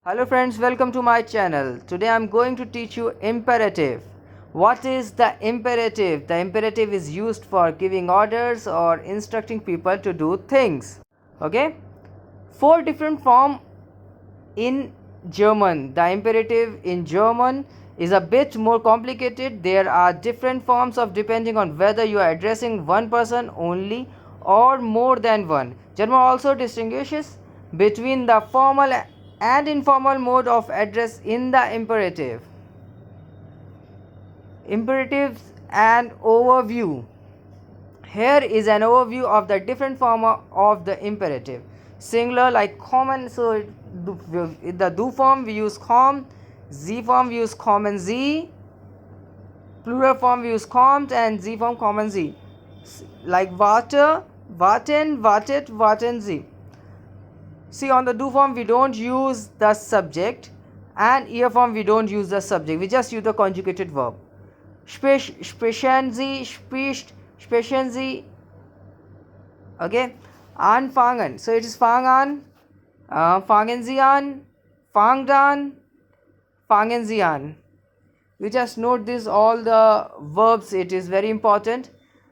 Hello friends, welcome to my channel. Today I'm going to teach you imperative. What is the imperative? The imperative is used for giving orders or instructing people to do things. Okay? Four different form in German. The imperative in German is a bit more complicated. There are different forms of depending on whether you are addressing one person only or more than one. German also distinguishes between the formal and informal mode of address in the imperative. Imperatives and overview. Here is an overview of the different form of the imperative. Singular like common, so in the do form we use com, z form we use common z, plural form we use commt, and z form common z. Like warte, warten, wartet, warten sie. See, on the do form we don't use the subject, and ear form we don't use the subject, we just use the conjugated verb. Sprechen Sie, spricht, sprechen Sie. Okay, anfangen, so it is fang an, fangen Sie an, fangt an, fangen Sie an. We just note this, all the verbs, it is very important.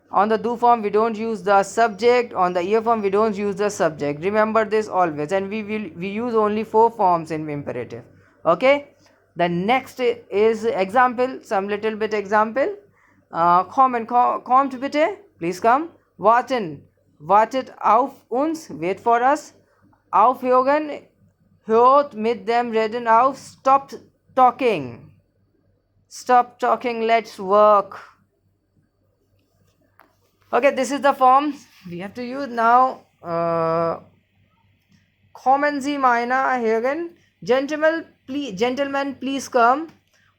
On the do form we don't use the subject, on the ear form we don't use the subject. Remember this always, and we use only four forms in imperative. Okay, the next is example, some little bit example. Kommt bitte, please come. Warten, wartet auf uns, wait for us. Aufhören, hört mit dem Reden auf. Stop talking, stop talking, let's work. Okay, this is the form we have to use now. Kommen Sie meine Herren, gentlemen, please come.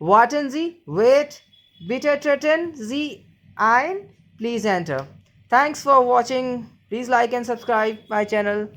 Warten Sie, wait. Bitte treten Sie ein, please enter. Thanks for watching. Please like and subscribe my channel.